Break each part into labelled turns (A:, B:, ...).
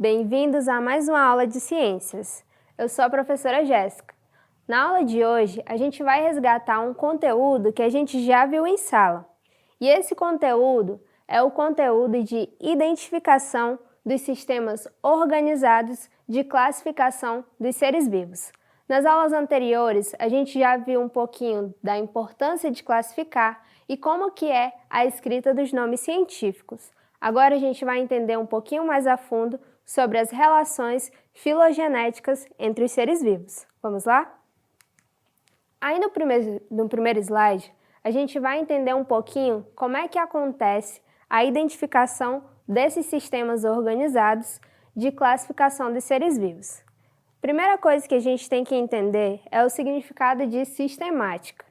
A: Bem-vindos a mais uma aula de ciências. Eu sou a professora Jéssica. Na aula de hoje, a gente vai resgatar um conteúdo que a gente já viu em sala. E esse conteúdo é o conteúdo de identificação dos sistemas organizados de classificação dos seres vivos. Nas aulas anteriores, a gente já viu um pouquinho da importância de classificar e como que é a escrita dos nomes científicos. Agora a gente vai entender um pouquinho mais a fundo sobre as relações filogenéticas entre os seres vivos. Vamos lá? Aí no primeiro slide, a gente vai entender um pouquinho como é que acontece a identificação desses sistemas organizados de classificação dos seres vivos. Primeira coisa que a gente tem que entender é o significado de sistemática.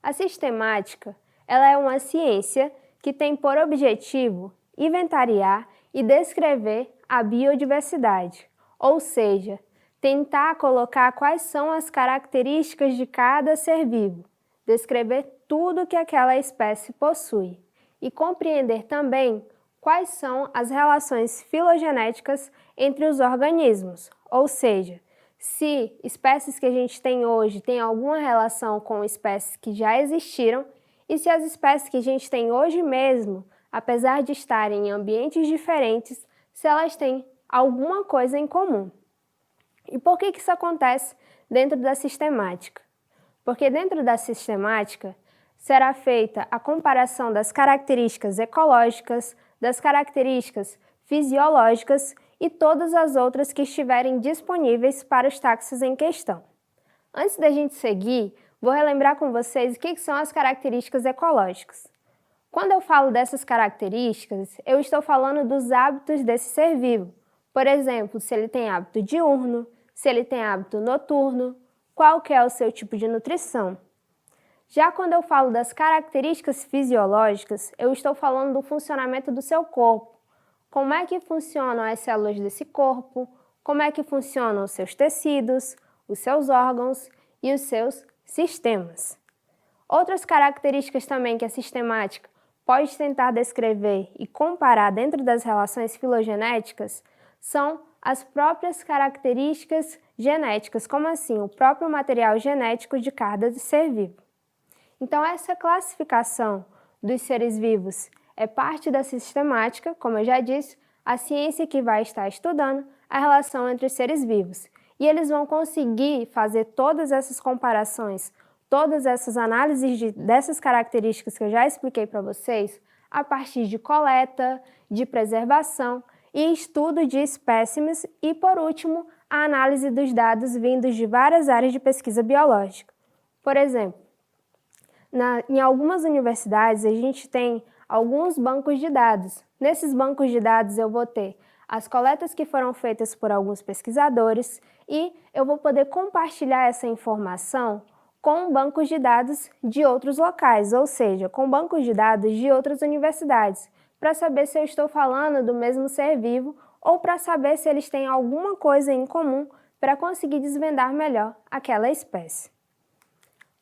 A: A sistemática, ela é uma ciência que tem por objetivo inventariar e descrever a biodiversidade, ou seja, tentar colocar quais são as características de cada ser vivo, descrever tudo que aquela espécie possui e compreender também quais são as relações filogenéticas entre os organismos, ou seja, se espécies que a gente tem hoje têm alguma relação com espécies que já existiram e se as espécies que a gente tem hoje mesmo, apesar de estarem em ambientes diferentes, se elas têm alguma coisa em comum. E por que isso acontece dentro da sistemática? Porque dentro da sistemática será feita a comparação das características ecológicas, das características fisiológicas e todas as outras que estiverem disponíveis para os taxos em questão. Antes da gente seguir, vou relembrar com vocês o que são as características ecológicas. Quando eu falo dessas características, eu estou falando dos hábitos desse ser vivo. Por exemplo, se ele tem hábito diurno, se ele tem hábito noturno, qual que é o seu tipo de nutrição. Já quando eu falo das características fisiológicas, eu estou falando do funcionamento do seu corpo. Como é que funcionam as células desse corpo, como é que funcionam os seus tecidos, os seus órgãos e os seus sistemas. Outras características também que a sistemática pode tentar descrever e comparar dentro das relações filogenéticas são as próprias características genéticas, como assim, o próprio material genético de cada ser vivo. Então, essa classificação dos seres vivos é parte da sistemática, como eu já disse, a ciência que vai estar estudando a relação entre os seres vivos. E eles vão conseguir fazer todas essas comparações, todas essas análises dessas características que eu já expliquei para vocês, a partir de coleta, de preservação e estudo de espécimes e, por último, a análise dos dados vindos de várias áreas de pesquisa biológica. Por exemplo, em algumas universidades a gente tem alguns bancos de dados. Nesses bancos de dados eu vou ter as coletas que foram feitas por alguns pesquisadores e eu vou poder compartilhar essa informação com bancos de dados de outros locais, ou seja, com bancos de dados de outras universidades, para saber se eu estou falando do mesmo ser vivo ou para saber se eles têm alguma coisa em comum para conseguir desvendar melhor aquela espécie.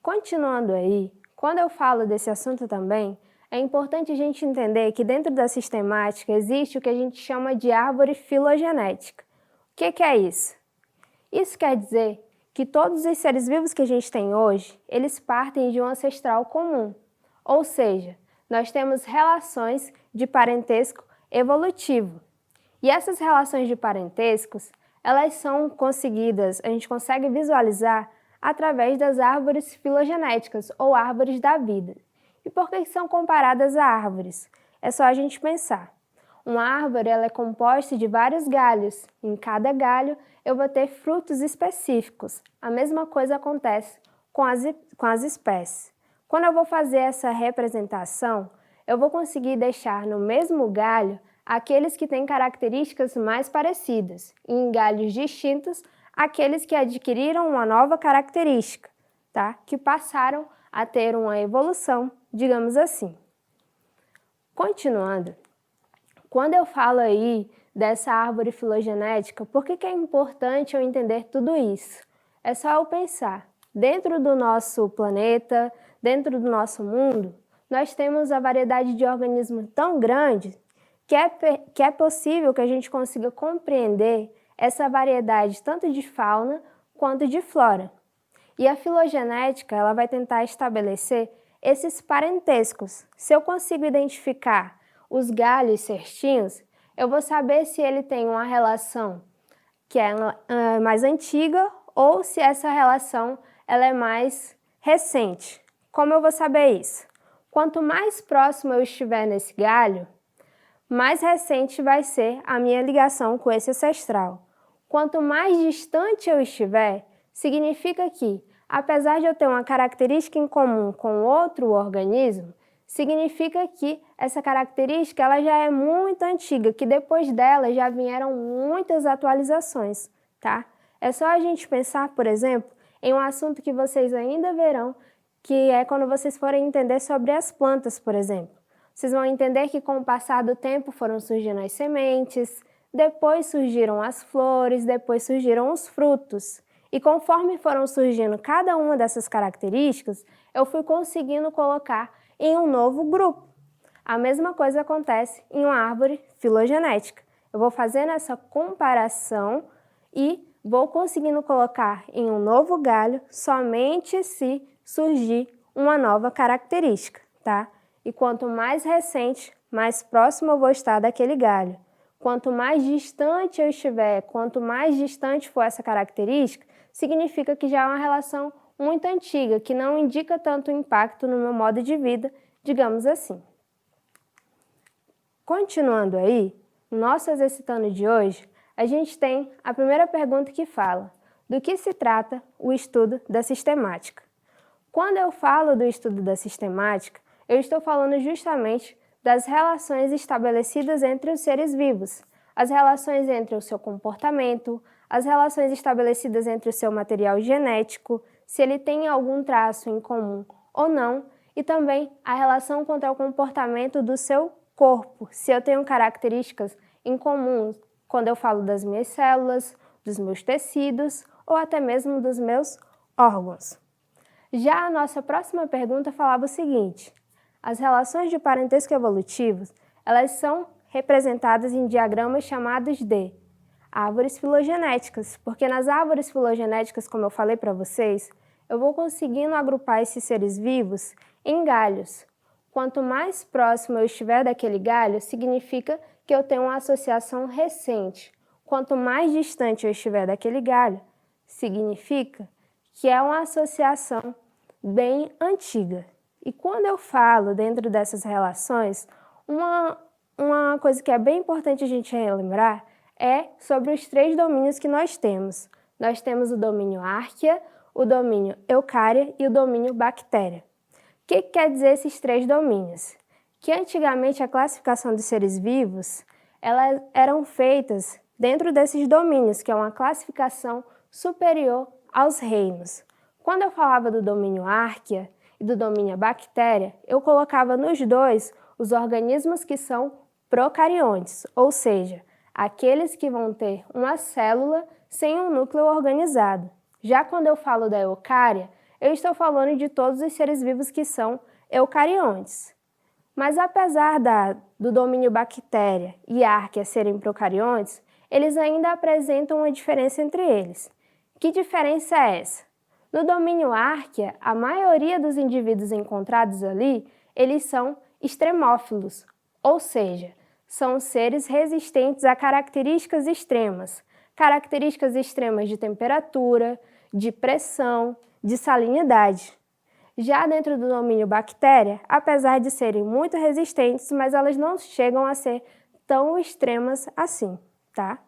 A: Continuando aí, quando eu falo desse assunto também, é importante a gente entender que dentro da sistemática existe o que a gente chama de árvore filogenética. O que é isso? Isso quer dizer que todos os seres vivos que a gente tem hoje, eles partem de um ancestral comum. Ou seja, nós temos relações de parentesco evolutivo. E essas relações de parentescos, elas são conseguidas, a gente consegue visualizar através das árvores filogenéticas ou árvores da vida. E por que são comparadas a árvores? É só a gente pensar. Uma árvore ela é composta de vários galhos. Em cada galho eu vou ter frutos específicos. A mesma coisa acontece com as espécies. Quando eu vou fazer essa representação, eu vou conseguir deixar no mesmo galho aqueles que têm características mais parecidas, e em galhos distintos, aqueles que adquiriram uma nova característica, tá? Que passaram a ter uma evolução, digamos assim. Continuando, quando eu falo aí dessa árvore filogenética, por que é importante eu entender tudo isso? É só eu pensar, dentro do nosso planeta, dentro do nosso mundo, nós temos a variedade de organismos tão grande que é possível que a gente consiga compreender essa variedade tanto de fauna quanto de flora. E a filogenética, ela vai tentar estabelecer esses parentescos. Se eu consigo identificar os galhos certinhos, eu vou saber se ele tem uma relação que é mais antiga ou se essa relação ela é mais recente. Como eu vou saber isso? Quanto mais próximo eu estiver nesse galho, mais recente vai ser a minha ligação com esse ancestral. Quanto mais distante eu estiver, significa que, apesar de eu ter uma característica em comum com outro organismo, significa que essa característica ela já é muito antiga, que depois dela já vieram muitas atualizações, tá? É só a gente pensar, por exemplo, em um assunto que vocês ainda verão, que é quando vocês forem entender sobre as plantas, por exemplo. Vocês vão entender que com o passar do tempo foram surgindo as sementes, depois surgiram as flores, depois surgiram os frutos. E conforme foram surgindo cada uma dessas características, eu fui conseguindo colocar em um novo grupo. A mesma coisa acontece em uma árvore filogenética. Eu vou fazendo essa comparação e vou conseguindo colocar em um novo galho somente se surgir uma nova característica, tá? E quanto mais recente, mais próximo eu vou estar daquele galho. Quanto mais distante eu estiver, quanto mais distante for essa característica, significa que já é uma relação muito antiga, que não indica tanto impacto no meu modo de vida, digamos assim. Continuando aí, no nosso exercitando de hoje, a gente tem a primeira pergunta que fala: do que se trata o estudo da sistemática? Quando eu falo do estudo da sistemática, eu estou falando justamente das relações estabelecidas entre os seres vivos, as relações entre o seu comportamento, as relações estabelecidas entre o seu material genético, se ele tem algum traço em comum ou não, e também a relação quanto ao comportamento do seu corpo, se eu tenho características em comum quando eu falo das minhas células, dos meus tecidos ou até mesmo dos meus órgãos. Já a nossa próxima pergunta falava o seguinte: as relações de parentesco evolutivos, elas são representadas em diagramas chamados de árvores filogenéticas, porque nas árvores filogenéticas, como eu falei para vocês, eu vou conseguindo agrupar esses seres vivos em galhos. Quanto mais próximo eu estiver daquele galho, significa que eu tenho uma associação recente. Quanto mais distante eu estiver daquele galho, significa que é uma associação bem antiga. E quando eu falo dentro dessas relações, uma coisa que é bem importante a gente relembrar é sobre os 3 domínios que nós temos. Nós temos o domínio árquea, o domínio eucária e o domínio bactéria. O que quer dizer esses 3 domínios? Que antigamente a classificação dos seres vivos, elas eram feitas dentro desses domínios, que é uma classificação superior aos reinos. Quando eu falava do domínio árquea e do domínio bactéria, eu colocava nos dois os organismos que são procariontes, ou seja, aqueles que vão ter uma célula sem um núcleo organizado. Já quando eu falo da eucária, eu estou falando de todos os seres vivos que são eucariontes. Mas apesar do domínio bactéria e árquea serem procariontes, eles ainda apresentam uma diferença entre eles. Que diferença é essa? No domínio árquea, a maioria dos indivíduos encontrados ali, eles são extremófilos, ou seja, são seres resistentes a características extremas de temperatura, de pressão, de salinidade. Já dentro do domínio bactéria, apesar de serem muito resistentes, mas elas não chegam a ser tão extremas assim, tá?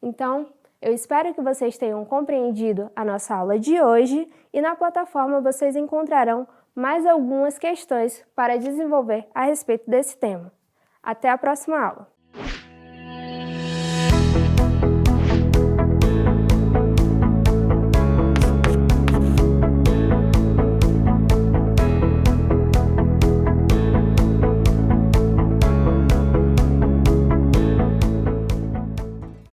A: Então, eu espero que vocês tenham compreendido a nossa aula de hoje e na plataforma vocês encontrarão mais algumas questões para desenvolver a respeito desse tema. Até a próxima aula!